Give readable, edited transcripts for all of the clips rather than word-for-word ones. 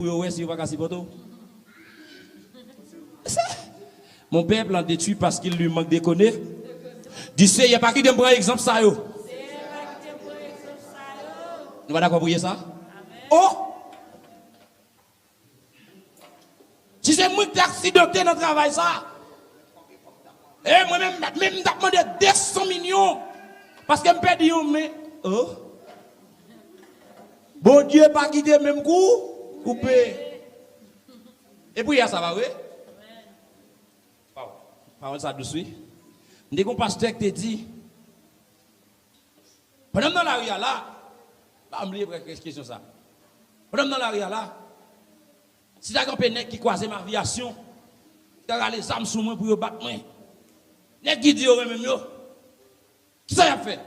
Ouais, si vous pas poto. Mon peuple en détruit parce qu'il lui manque de connaître. Dis il n'y a pas qui de prendre exemple ça yo. Nous va d'accord pour ça? Oh! Si c'est moi qui t'ai accidenté dans le travail ça. Et moi-même, même t'as demandé 200 millions. Parce que je me perds mais oh. Bon Dieu pas quitté même coup, coupé. Et puis ça va oui? Parole ça doucement. Dès qu'on pasteur te dit pendant dans la rue là, pas oublier question ça. Pendant dans la rue là, si t'as un nèg qui croise ma aviation, t'as les armes sous moi pour battre moi. Nèg qui dit même yo. Qui ça y a fait?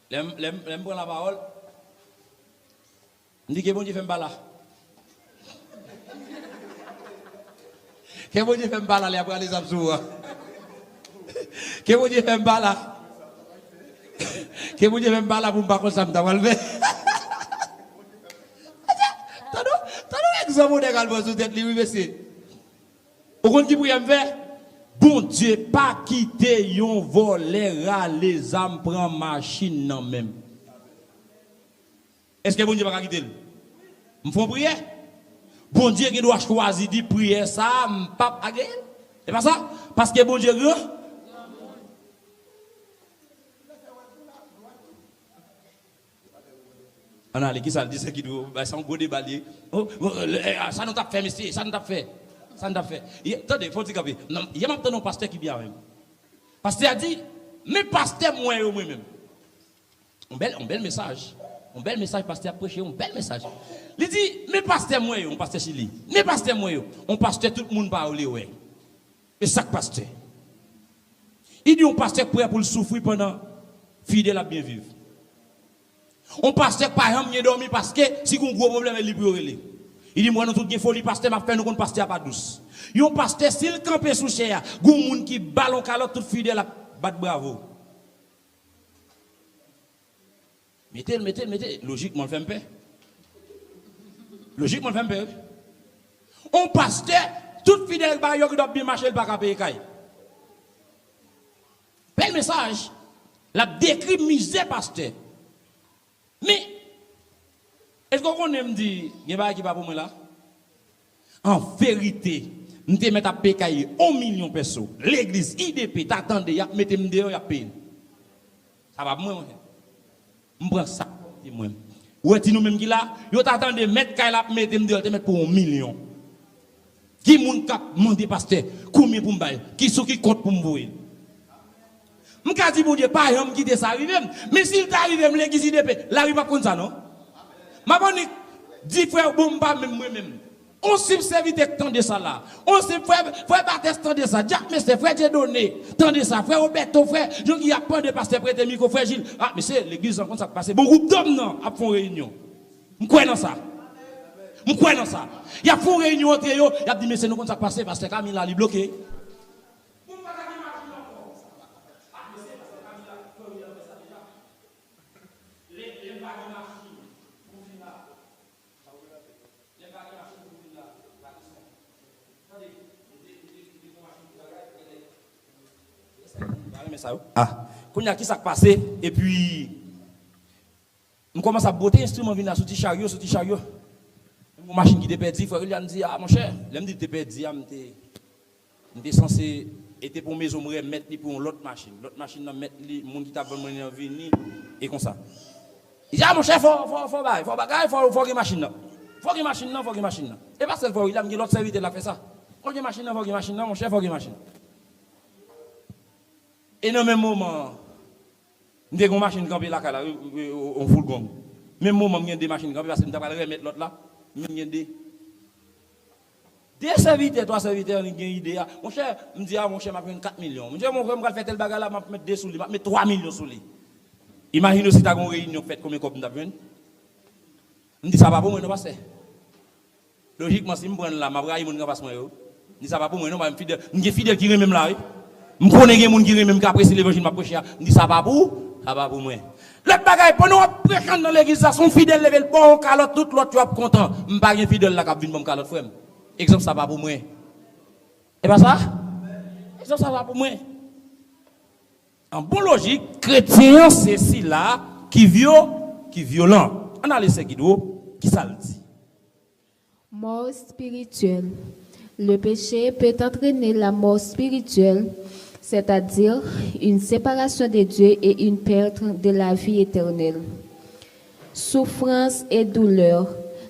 L'aime prendre la parole. On dit que bon Dieu fait me bala. Que bon Dieu fait me bala, après les absous. Que bon Dieu fait me bala. Que bon Dieu fait me bala pour me pas comme ça, me t'avoir levé. T'as exemple de calme sous tête, lui, monsieur. Au compte qui pourrait me faire? Bon Dieu, pas quitter yon volera les âmes prend machine non même. Est-ce que bon Dieu pas quitter? Me font prier? Bon Dieu qui doit choisir de prier ça, pas agréable. C'est pas ça? Parce que bon Dieu grand. On a qui ça dit c'est qui doit ça un gros débat. Ça nous t'a fait monsieur, ça nous t'a fait. Ça nous t'a fait. Attendez, faut dire qu'il y a maintenant un pasteur qui vient même. Pasteur a dit mais pasteur moi même. Un bel message. Un bel message pasteur a prêché, un bel message. Il dit mais pasteur moi on pasteur Chili. Mais pasteur moi on pasteur tout le monde parler ouais. Et ça pasteur. Il dit on pasteur prêt pour le souffrir pendant fidèle à bien vivre. On pasteur par exemple bien dormi parce que si on gros problème il peut relé. Il dit moi nous tout gain folie pasteur m'a fait nous qu'on pasteur pas douce. Yon pasteur s'il camper sous chair, gon moun qui ballon calotte tout fidèle à battre bravo. Mettez, logiquement, le fait paix. Logiquement, le fait paix. On pasteur, tout fidèle, qui doit bien marcher, il ne peut pas payer. Bel message. La décrit misère, pasteur. Mais, est-ce qu'on me dit, il y a pas qui va pour moi là? En vérité, nous te mettons à payer 1 million de personnes. L'église IDP, t'attendez, mettez-moi dehors, il y a payé. Ça va pour moi. Je prends ça. Ou est-ce nous même qui là, vous attendez mettre Kaila mettre pour 1 million. Qui moun kap mandé pasteur combien pour me qui sont qui compte pour me voir. Je ka dit bon Dieu pas homme qui ça arrivé mais s'il t'arrive l'église IDP, la rue pas comme ça non. Ma bonne dit frère bon pas même moi même. On s'y serviteur tant de ça là. On s'y frère Baptiste tant de ça. Jacques Mestre frère Dieu donné tant de ça. Frère Roberto frère, je qui a pas de pasteur prêter micro frère Gilles. Ah mais c'est l'église en compte ça passer. Bon groupe d'hommes non a font réunion. Je crois dans ça. Je crois dans ça. Il y a font réunion entre eux, il a dit mais c'est nous comme ça passer parce que Camille là il bloqué. Ah, quand il y a qui s'est passé et puis on commence à botter instrument venir sur chariot une machine qui était perdue frère il a dit ah mon cher l'aime dit t'es perdu m'était censé était pour maison me remettre pour l'autre machine n'a mettre les monde qui t'a venir et comme ça il dit ah mon cher faut que machine et pas seul il a mis l'autre serviteur l'a fait ça faut que machine mon cher faut que machine. Et dans le même moment, nous avons une machine campée là, on fourgon. Même moment, nous avons des machines campées parce que nous avons remettre l'autre là. Nous avons des serviteurs, 3 serviteurs, nous avons une idée. Mon cher, me dit, mon cher, je vais 4 millions. Mon cher, mon frère, je vais faire tel bagage là, je vais mettre 2 sous lui, je vais mettre 3 millions sous lui. Imaginez si tu as une réunion faite combien de nous avons. Je dis, ça va pour moi, non, pas logiquement, si je prends là, je vais aller mon passe moi. Je dis, ça va pour moi, non, je suis fidèle qui est même là. Je connais des gens qui même après l'évangile m'a prêché, me dit ça va pour ça va pour moi. Le bagage, pour nous prêcher dans l'église, ça sont fidèles, lever le bon calotte, tout l'autre, tu es content. Je ne suis pas fidèle là, qui vient mon calotte, frère. Exemple, ça va pour moi. Et pas ça? Exemple, ça va pour moi. En bon logique, chrétien, c'est ci là, qui violent. On a laissé qui ça le dit. Mort spirituelle. Le péché peut entraîner la mort spirituelle, c'est-à-dire une séparation de Dieu et une perte de la vie éternelle. Souffrance et douleur.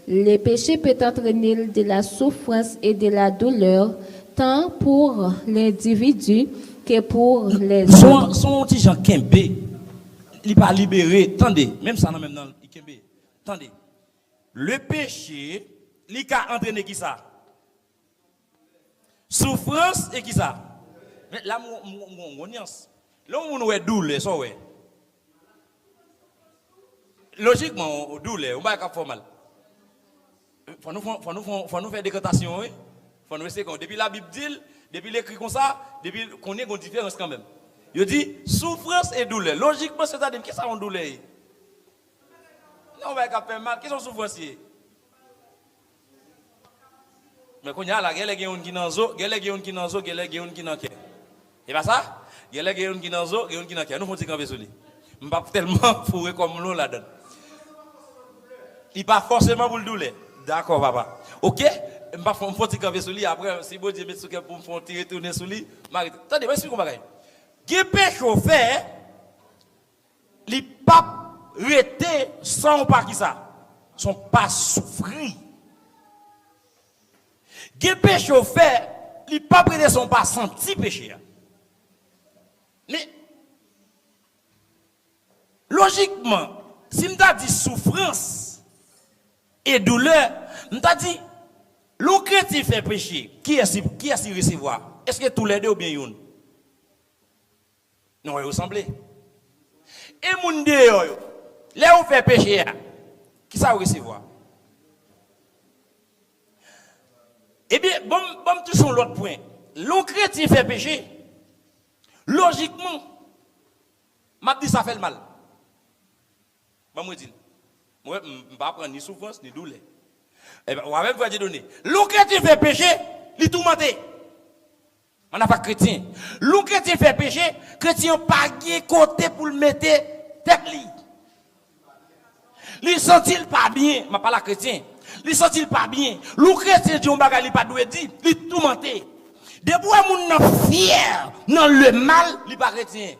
Le péché peut entraîner de la souffrance et de la douleur, tant pour l'individu que pour les autres. Son petit Jean Kembe, il n'est pas libéré. Attendez, même ça, même dans le Kembe. Attendez. Le péché, il a entraîné qui ça? Souffrance et qui ça? Mais là, mon nuance. Là, on a douleur, ça, ouais. Logiquement, douleur, on va pas faire mal. Faut nous faire décantation, oui. Faut nous essayer. Depuis la Bible dit, depuis l'écrit comme ça, depuis qu'on ait une différence quand même. Il dit souffrance et douleur. Logiquement, c'est-à-dire, qu'est-ce que ça en douleur? Non, on va pas faire mal. Qu'est-ce que souffrance? Mais quand il y a la guerre, il y a un qui dans zo, il y a un qui dans zo, il y a un qui dans cœur. Et pas ça? Il y a un qui dans zo, il y a un qui dans cœur. Nous faisons camper sur lui. Je ne pas tellement fourré comme nous là-dedans. Il n'est pas forcément pour le douleur. D'accord, papa. Ok? Je ne pas faut camper sur lui. Après, si vous dites pour me faire tirer tourner sur lui, attendez, je suis comme ça. Qui peut chauffer, il n'est pas arrêté sans pas qui ça? Son pas souffrir. Qui péché au fait, il n'est pas prêté son pas senti péché. Mais, logiquement, si je t'ai dit souffrance et douleur, je t'ai dit, le chrétien fait péché, qui est-ce qui recevoir? Est-ce que tous les deux ou bien une? Non, ils ressemblent. Et mon Dieu, là où fait péché, qui ça recevoir? Eh bien, bon, touchons l'autre point. Le chrétien fait péché. Logiquement, m'a dit ça fait le mal. Moi, je dis, moi, je ne vais pas prendre ni souffrance, ni douleur. Eh bien, on va même vous donner. Le chrétien fait péché, il est tout menté. On n'a pas chrétien. Le chrétien fait péché, chrétien pas de côté pour le mettre tête li. Il sent-il pas bien, mais pas la chrétien. Il sent-il pas bien. Le chrétien dit on bagarre, il pas doué dire, il tout menté. Depuis que moun fier dans le mal, il pas chrétien.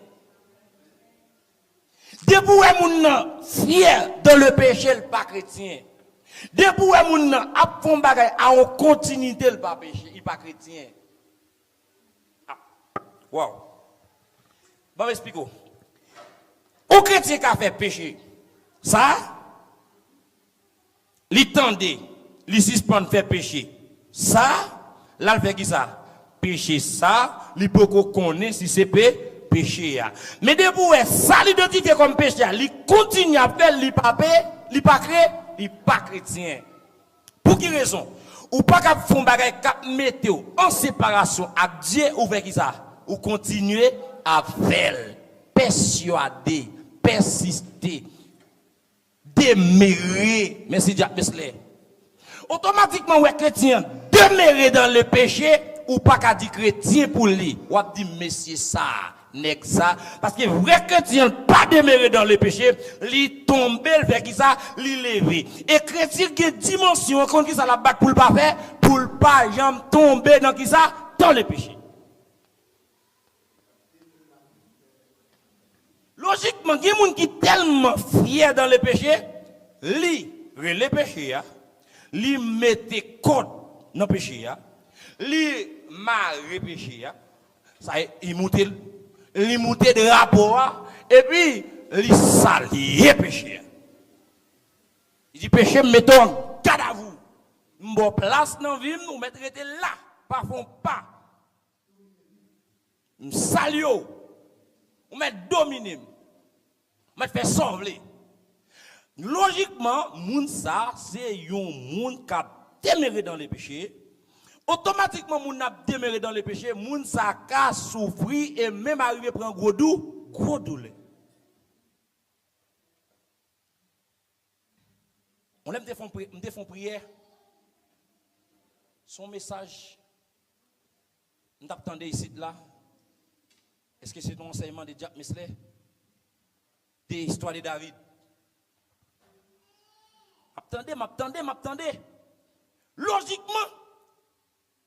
Depuis que moun fier dans le péché, il pas chrétien. Depuis que moun a font bagarre en continuité, il pas péché, il pas chrétien. Ah. Wow. Bon, m'explique. Au chrétien qui a fait péché, ça, li tendait, li suspend faire péché. Ça, là, il fait qui ça? Péché ça, li peut connaître si c'est péché. Mais depuis ça, l'identifié comme péché, li continue à faire, li pas chrétien. Pour quelle raison? Ou pas qu'à faire bagay cap météo en séparation avec Dieu ou avec qui ça? Ou continuer à faire, persuader, persister, demeurer. Merci Jacques Mesley. Automatiquement, ouais, chrétien, demeurer dans le péché, ou pas qu'à dire chrétien pour lui. Ou à dire, monsieur, ça, n'est ça. Parce que vrai chrétien, pas demeurer dans le péché, lui tomber, faire qui ça, lui lever. Et chrétien qui est dimension, quand qui ça la bat pour le pas faire, pour le pas jamais tomber dans qui ça, dans le péché. Logiquement, il y a des gens qui sont tellement fiers dans le péché, le péché, li mette code dans le péché, li marre le péché, ça il monte de rapport, et puis li salie le péché. Il dit péché, mettons garde à vous. M'bo place dans la vie, nous mettre là, pas font pas. M'salio, on met dominer. Mais fait sauver. Logiquement, moun ça c'est yon moun qui a demeuré dans les péchés. Automatiquement moun a demeuré dans les péchés, moun ça a souffrir et même arrivé prendre gros douleur. On aime me font prière. Son message, nous t'attendons ici là. Est-ce que c'est un enseignement de Jack Mesley? Des histoires de David. M'attendez. Logiquement,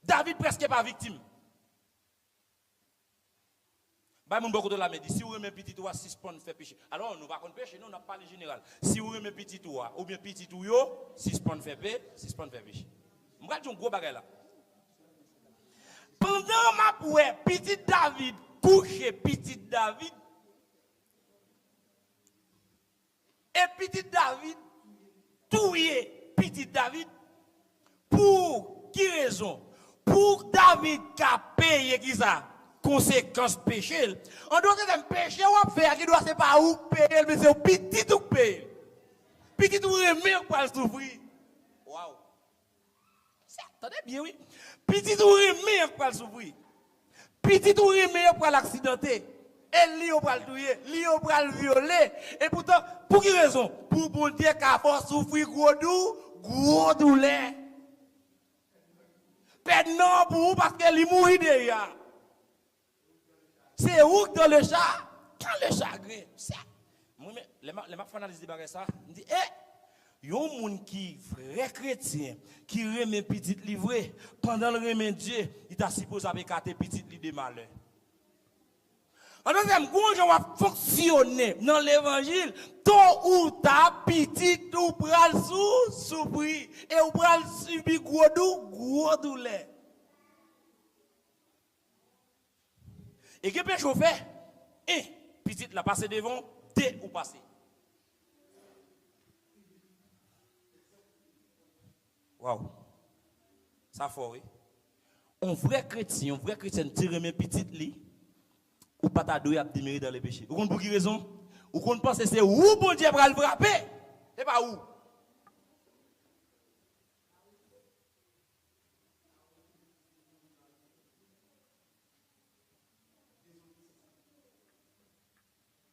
David presque pas victime. Bah mon beaucoup de la dit si vous remet petit toi 6 points fait péché. Alors nous pas contre péché, nous on n'a pas le général. Si vous remet petit toi ou bien petit tout yo 6 points fait péché, 6 points fait péché. M'ga un gros bagage là. Pendant ma pouet petit David couché petit David et petit David touye petit David pour qui raison? Pour David qui a payé qui ça? Conséquence péché. On doit dire un péché ou faire qui doit c'est pas où payer mais c'est au petit tout payer. Petit tout remet pour le souffrir. Waouh. Ça attendez bien oui. Petit tout remet pour le souffrir. Petit tout remet pour l'accidenter. Et lui pour le tuer, lui pour le violer et pourtant pour qui raison? Pour bon Dieu qu'a force souffrir gros douleur. Non pour parce qu'elle est mourir déjà. C'est où dans le chat? Quand le chagrin, ça. Moi, les gens analysent ça. Ils disent, il y a un monde qui vrai chrétien, qui remet petit livré, pendant le remet Dieu, il t'a supposé avec quatre petits livres de malheur. En deuxième, quand on va fonctionner dans l'évangile, tôt ou tard, petit ou pral souffrir, et ou pral subir gros douleur. Et que peut chauffer? Petit la passer devant, t'es ou passer. Waouh. Ça fort, oui. Un vrai chrétien tire mes petites li, ou pas t'adorer à démérer dans les péchés. Vous comprenez pour qui raison? Vous comprenez penser c'est où bon Dieu va le frapper? C'est pas où?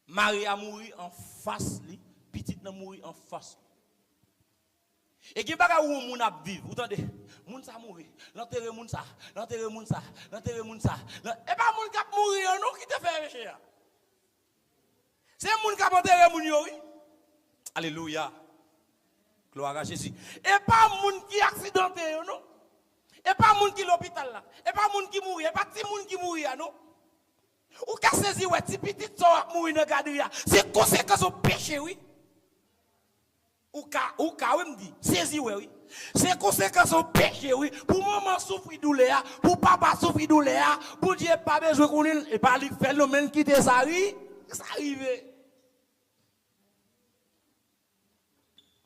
Marie a mouru en face, petite n'a mouru en face. Et qui baga où moun a vivre, vous entendez? Moun sa mouri, l'enterrer moun sa. Et pas moun qui a mouru non qui te fait péché. C'est moun qui a enterré moun yo oui. Alléluia. Gloire à Jésus. Et pas moun qui accidenté non. Et pas moun qui l'hôpital là. Et pas moun qui mouri, et pas ti moun qui mouri non. Ou ka saisi ouais ti petit so mouri dans gadria. C'est conséquence au péché oui. Ou ka oui me dit saisi oui. C'est conséquence au péché oui. Pour maman souffrir douleur, pour papa souffrir douleur, pour Dieu pas besoin qu'on et pas lui phénomène qui te ça arrive.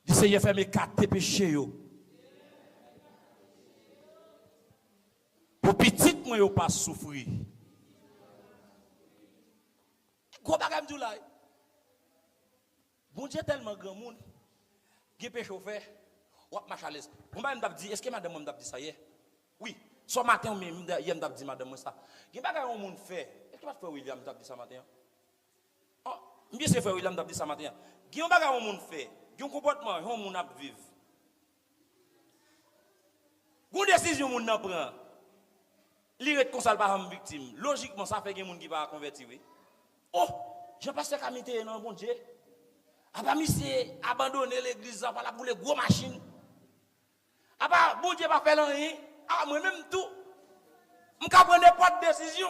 Le Seigneur fait mes quatre péchés yo. Pour petit moi yo pas souffrir. Gros bagage me là. Bon Dieu tellement grand monde. Qui peut chauffer? Ou marche à l'aise. On va me dire est-ce que madame m'a dit ça hier? Oui. Ce matin même hier m'a dit madame ça. Qui bagage on monde fait? Est-ce que frère William t'a dit ça matin? Oh, bien c'est frère William t'a dit ça matin. Qui on bagage on monde fait? Qui un comportement on monde a vivre. Une décision on n'a prend. L'irrite comme ça pas une victime. Logiquement ça fait que monde qui va convertir oui. Oh, je passe à camité non bon Dieu. Aba monsieur abandonner l'église là pour les gros machines. Aba bon Dieu pas faire rien. Ah moi même tout. M'ka prendre pas de décision.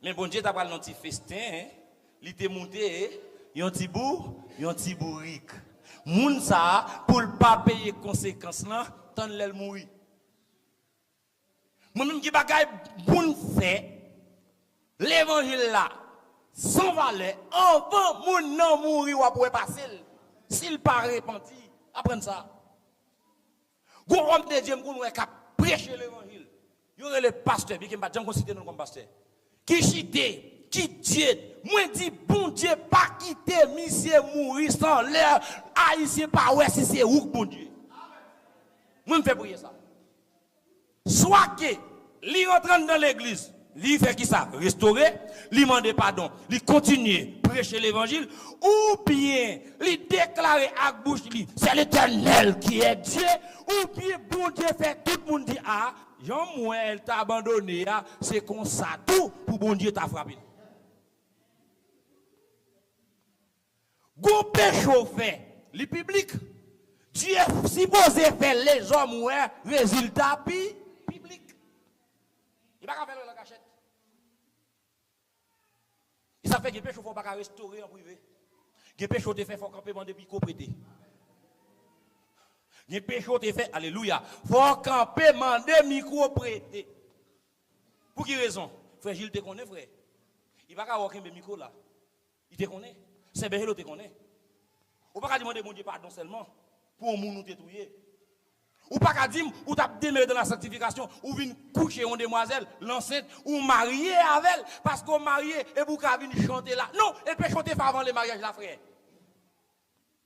Mais bon Dieu t'a pas un petit festin, hein. Il était monté, yon petit bourrique. Moun ça pour pas payer conséquences là, tant l'elle mourir. Moi même qui bagaille bon fait l'évangile là sans valeur avant moun nan mourir ou pour passer s'il pas repenti apprendre ça. Gros homme de Dieu qu'on ka prêcher l'évangile. Yo le pasteur bi qui m'a jamais considéré comme pasteur. Qui chité, qui Dieu, moi dit bon Dieu pas quitter monsieur mourir sans l'air haïtien pas ouais si c'est où bon Dieu. Moi me fait prier ça. Soit que li rentre dans l'église, Lui fait qui ça? Restaurer, lui demander pardon, lui continuer prêcher l'évangile, ou bien lui déclarer à bouche, c'est l'Éternel qui est Dieu, ou bien bon Dieu fait tout le monde dit ah, Jean moi elle t'a abandonné, c'est comme ça tout pour bon Dieu t'a frappé. Gon péché fait, le public. Dieu est supposé faire les hommes ouais, résultat public. Il va pas faire la cachette. Et ça fait que les péchés ne faut pas restaurer en privé. Les péchés te fait faut camper demander micro prêter. Les péchés te fait alléluia, faut camper demander micro prêter. Pour quelle raison? Frère Gilles te connaît frère. Il va pas avoir un micro là. Il te connaît. C'est bien te connaît. Ou pas demander mon Dieu pardon seulement pour moun nous détruire. Ou pas dire ou t'a déméré dans la sanctification ou vinn coucher une demoiselle l'enceinte ou marier avec elle parce qu'on marié et vous ka vinn chanter là. Non, elle peut chanter avant le mariage là frère.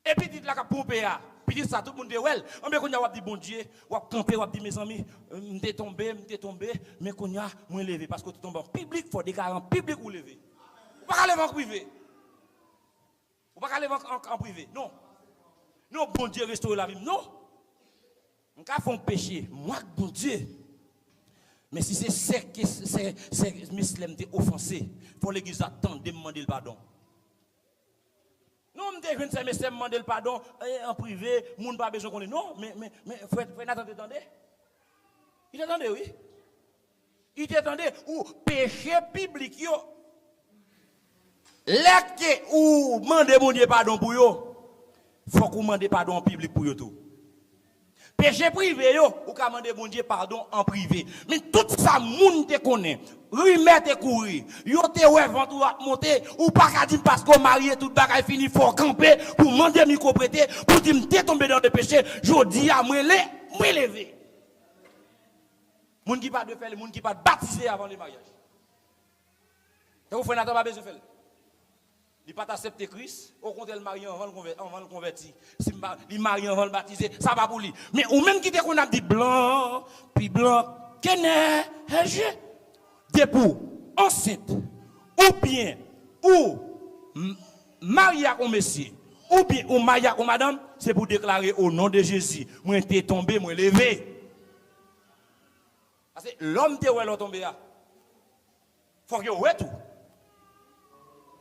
Et puis dit là ka pomper a. Puis dit ça tout le monde dit ouais, on bien qu'on a dit bon Dieu, ou camper ou dit mes amis, m'était tombé, mais qu'on a moins levé parce que tu tombes en public, faut déclarer en public ou lever. Ou pas aller en privé. Ou pas aller en privé. Non. Non, bon Dieu restaure la vie. Non. On a fait un péché, moi, bon Dieu. Mais si c'est Mislem t'es offensé, il faut l'église attendre de demander le pardon. Non, je ne sais pas si demander le pardon en privé, moun pas besoin qu'on ait. Non, mais frère Nathan t'attendait. Il t'attendait, oui. Il t'attendait. Ou péché public, yo. L'est ou demander mon Dieu pardon pour yo. Faut qu'on demande pardon en public pour yo tout. Péché privé yo, ou ka demander bon Dieu pardon en privé. Mais tout ça moun te connaît. Rumeur te courir. Yo te ouais ventre ou monter ou pas ka dire parce qu'on marié tout bagay fini faut camper pour demander micro prêter pour dire m'te tombé dans le péché, jodi a moi lever. Moun qui pas de faire, moun qui pas baptisé avant le mariage. Et vous frère n'a pas besoin de faire. Il pas accepter Christ, au contraire le marié avant le convertir. Si il marié avant le baptiser, ça va pour lui. Mais ou même qui te qu'on a dit blanc, puis blanc, qu'est-ce que pour enceinte ou bien ou marié à un monsieur ou bien ou marié à madame, c'est pour déclarer au nom de Jésus, moi t'es tombé, moi levé. Parce que l'homme te ouais tombé là. Faut que ouais tout.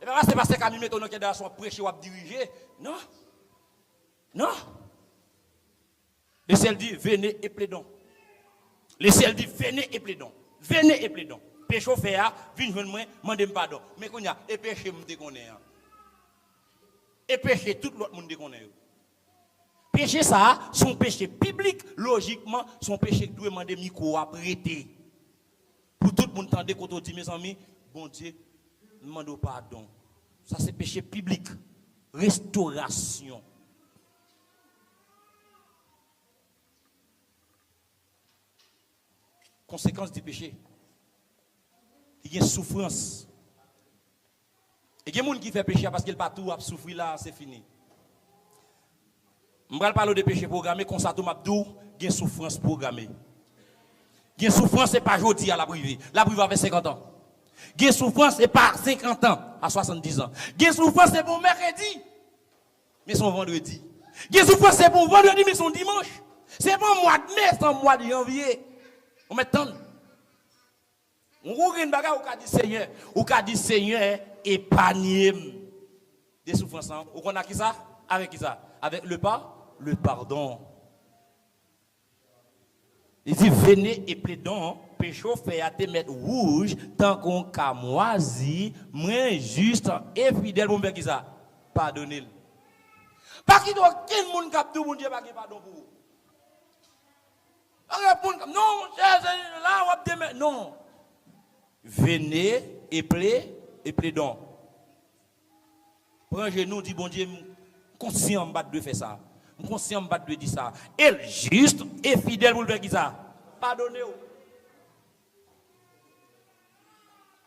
Et bien là, c'est parce que quand il met ton nom dans son prêcher ou diriger. Non. Non. Le ciel dit, venez et plaidons. Le ciel dit, venez et plaidons. Venez et plaidons. Péché fait, venez joindre moi, demandez pardon. Mais qu'on y a, et péché, me déconner. Et péché, tout l'autre monde déconner. Péché ça, son péché public, logiquement, son péché doit demander micro à prêter. Pour tout le monde entendre quand on dit, mes amis, bon Dieu, demande pardon. Ça c'est péché public. Restauration. Conséquence du péché. Il y a une souffrance. Et il y a des gens qui font péché parce qu'ils pas tout à souffrir là, c'est fini. Je vais parler de péché programmé, comme ça tout m'a dit, il y a une souffrance programmée. Il y a une souffrance, c'est pas aujourd'hui à la privée. La privée avait 50 ans. Il y a une souffrance, c'est pas 50 ans à 70 ans. Il y a une souffrance, c'est pour mercredi, mais son vendredi. Il y a une souffrance, c'est pour vendredi, mais son dimanche. C'est pas mois de mai, c'est un mois de janvier. On met tant. On ouvre une bagarre, ou qu'a dit Seigneur, épargnez-moi. Des souffrances, ou qu'on a qui ça? Avec qui ça? Avec le pardon. Il dit, venez et plaidons, péché fait à te mettre rouge, tant qu'on a moisi, moins juste et fidèle, mon père qui ça? Pardonnez-le. Pas qu'il doit aucun monde qui a dit, mon Dieu, pas qu'il pardon pour vous. Non, là, on va te mettre. Non. Venez et plaidons. Prends genou, dit, bon Dieu, conscient de faire ça. Conscient de dire ça. Et juste et fidèle pour le faire qui ça. Pardonnez-vous.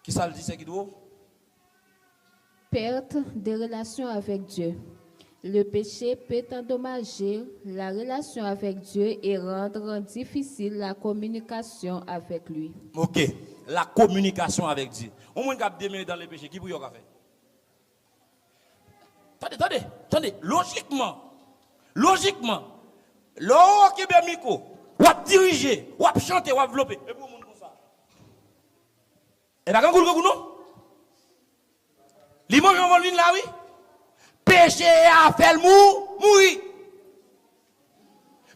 Qui ça le dit, c'est qui doit? Perte des relations avec Dieu. Le péché peut endommager la relation avec Dieu et rendre difficile la communication avec lui. Ok, la communication avec Dieu. On m'a dit démêler dans le péché, qui pour y faire? Attendez, logiquement, l'eau qui est micro, ou à diriger, ou à chanter, ou à développer. Et pour monde comme ça. Et d'accord, non? L'image en ligne là, oui? Péché a fait le mourir.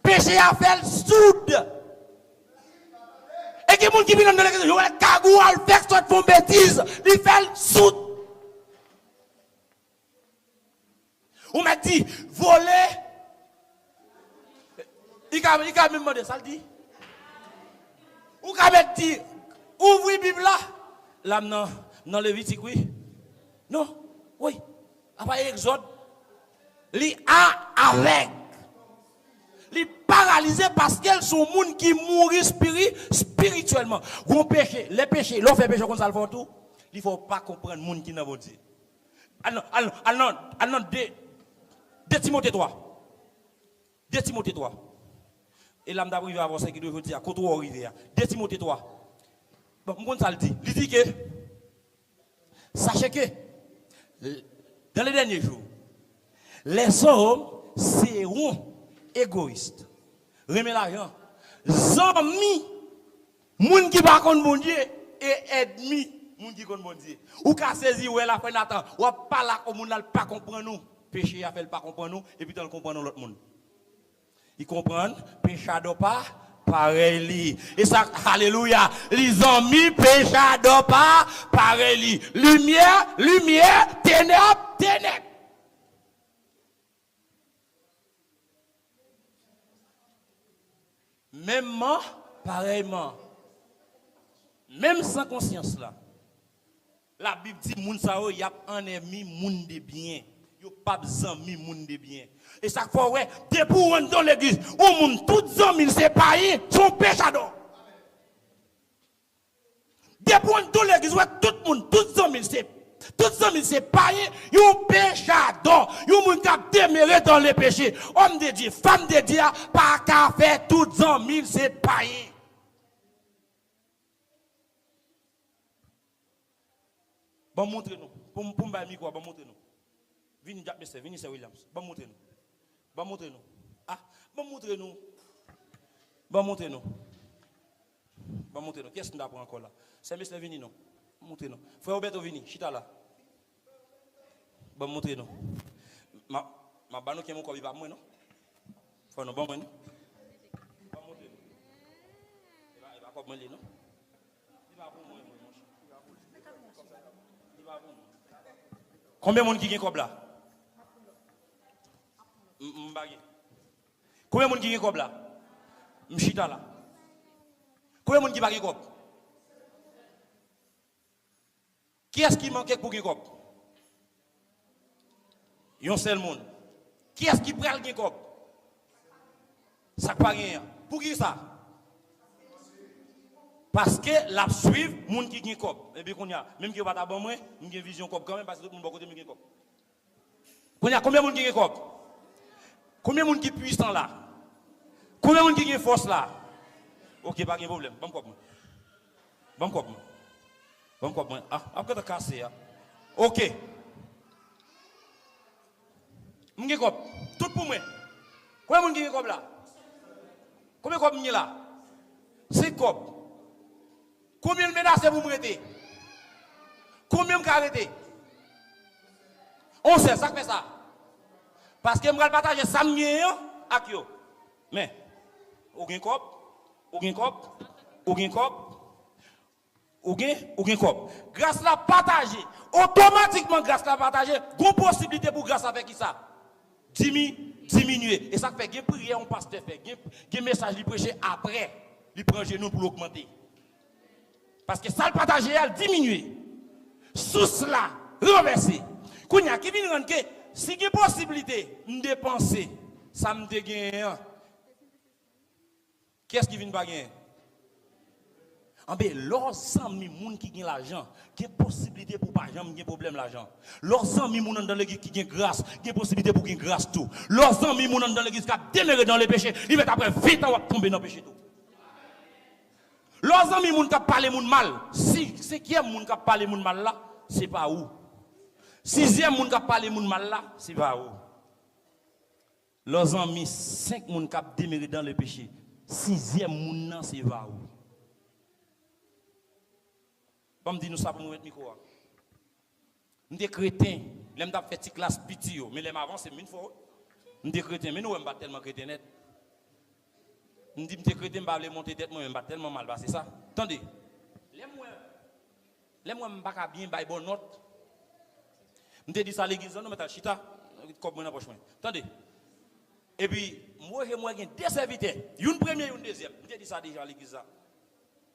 Péché a fait le soude. Et qui monde qui vient dans l'église, il cagou, il fait soit font bêtise, il fait le soude. On m'a dit, voler. Il a même demandé, ça le dit. Ou quand même dit, ouvre la Bible là. Là, dans Lévitique, oui. Non, oui. Après Exode, li a avec. Li paralysé parce qu'elles sont monde qui mourent spirituellement. Gon péché, les péchés, l'on fait péché comme ça le font tout. Il faut pas comprendre monde qui n'a pas dit. Allons, 2 Timothée 3. 2 Timothée 3. Et là, je vais avoir 5 doit dire, quand on arrive, 2 Timothée 3. Bon, je ça le dit. Il dit que, sachez que, dans les derniers jours, les hommes seront égoïstes. Remet l'argent. Zami, moun qui va contre mon Dieu, et ennemi, moun qui contre mon Dieu. Ou qu'à saisir, ou la fin d'attendre, ou pas là, comme on n'a pas comprendre nous. Péché a fait le pas comprendre nous, et puis dans le comprendre l'autre monde. Ils comprennent, péché pas, pareil. Et ça, alléluia, les amis, péché pas, pareil. Lumière, ténèbres. Mêmement, pareillement. Même sans conscience là. La Bible dit, moun sa yo, y a un ennemi, moun de bien. Yo pas zami moun de bien. Et ça fait ouais, depuis on dans l'église, on moun tout zami c'est pas son péchador. Depuis on dans l'église, ouais tout monde tout zami c'est pas yon péchador. Yon moun qui déméré dans les péchés. Homme de Dieu, femme de Dieu, pas qu'à faire tout zami c'est pas Bon montrez-nous. Pour me micro, bon montrez-nous. Vini Jack Messer, vini c'est Williams. Bon montrez-nous. Bon montrez-nous. Ah, bon montrez-nous. Bon montrez-nous. Bon montrez-nous. Qu'est-ce qu'on a pour encore là? C'est Messer vini non. Montrez-nous. Frère Roberto vini, chita là. Bon montrez-nous. Ma banou qui est mon corps, il va moi non? Faut non bon moi non? Bon montrez-nous. Il va comme moi non? Il va pour moi mon cher. Il va pour moi. Combien de monde qui gagne comme là? Combien de monde qui gagne comme là? M'chita là. Combien de monde qui va gagner comme? Qui est-ce qui manque pour gagner comme? Yon seul monde. Qui est-ce qui prend le gagner comme? Ça pas rien. Pour qui ça? Parce que la suivre monde qui gagne comme. Et bien qu'on y a même qui va ta bon moi, une vision comme quand même parce que tout le monde côté me gagne comme. Qu'on y a combien de monde qui gagne comme? Combien de monde qui puissant là? Combien de monde qui a force là? Ok, pas de problème. Bon cop. Ah, après tu cassé. Ok. M'gé cop. Tout pour moi. Combien de monde qui a cop là? Combien de cop m'y là? 5 cop. Combien de menaces vous m'arrêtez? Combien de arrêté? On sait ça fait ça. Parce que je vais partager ça avec vous. Mais, aucun cop. Grâce à la partager, automatiquement grâce à la partager, une possibilité pour grâce avec qui ça? Diminuer. Et ça fait que prière, on pasteur fait, que message lui prêcher après, lui prend genou pour l'augmenter. Parce que ça le partager, elle diminuer. Sous cela, renverser. Kounya qui vient rendre que si il y a possibilité de dépenser, ça me dégaine. Qu'est-ce qui vient pas gagner? En bien, lorsque les gens qui ont l'argent, qui ont possibilité pour pas jamais problème l'argent. Lorsque les gens dans l'église qui ont grâce, qui ont possibilité pour qu'ils grâce tout. Lorsque les gens dans l'église qui ont déméré dans les péchés, ils vont après vite tomber dans le péché tout. Lorsque les gens qui parlent de mal, si c'est qui est les gens qui parlent de mal là, c'est pas où. Sixième les gens qui parlent de mal là, c'est pas où. Lorsque les 5 gens qui ont déméré dans le péché, sixième les gens c'est pas où. Pas me dire nous ça pour nous mettre micro. Nous des chrétiens, l'aime t'a fait classe petit mais l'aime avant c'est une fois. Nous des chrétiens mais nous on pas tellement chrétien net. Nous dit des chrétiens pas aller monter tête moi même pas tellement mal c'est ça. Attendez. L'aime moi pas bien bail bonne note. Nous te dit ça à l'église nous mettre chita comme moi dans poche moi. Attendez. Et puis moi j'ai deux serviteurs, une première une deuxième. Nous te dit ça déjà à l'église ça.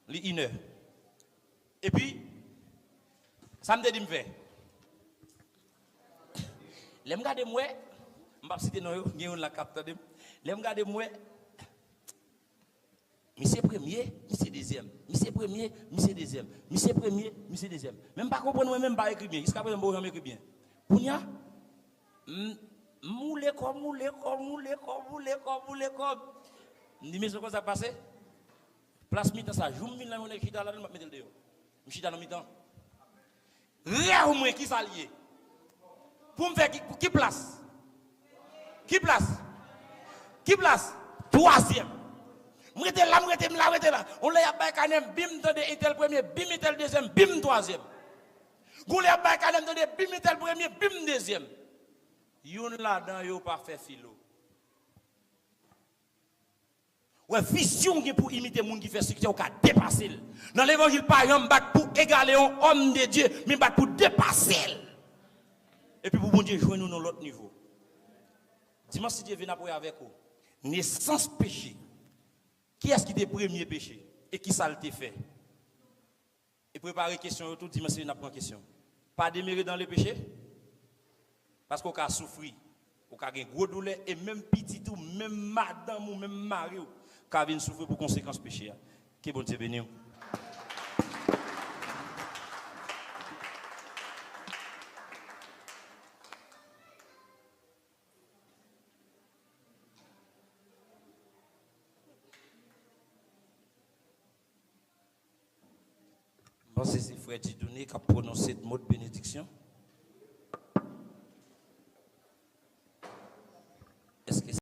Li 1 heure. Et puis, ça me dit me faire. Les me garder moi, je vais citer non, il y a la capte de. Les me garder moi. Monsieur premier, monsieur deuxième. Monsieur premier, monsieur deuxième. Monsieur premier, monsieur deuxième. Même pas comprendre même pas écrire bien. Jusqu'à présent, je ne écrire bien. Pounia, moule comme. Je dis mais ce que ça passe? Place mi-temps ça, joue mi-temps on écrit là, on mettre le dehors. Je suis dans le mi-temps. Rien au moins qui s'allie. Pour me faire qui place? Qui place? Qui place? Troisième. Je suis là. On l'a pas canem, bim, de tel premier, bim, tel deuxième, bim, troisième. Vous l'a pas canem, bim, tel premier, bim, deuxième. Yon là-dedans, yon pas fait philo. Ouais, vision pour imiter les gens qui fait succès, on a dépassé. Dans l'évangile, par exemple, pour égaler un homme de Dieu, mais pour dépasser. Et puis pour bon Dieu, joindre nous dans l'autre niveau. Dimanche, si Dieu vient avec vous, naissance péché. Qui est-ce qui est le premier péché? Et qui ça le fait? Et préparer question, tout dimanche, il n'a pas de question. Pas démérer dans le péché? Parce qu'on a souffert, on a une gros douleur, et même petit tout, même madame ou même mari, qui viennent souffrir pour conséquences péché. Que bon Dieu bénisse. Bon, c'est frère Didouné qui a prononcé le mot de bénédiction.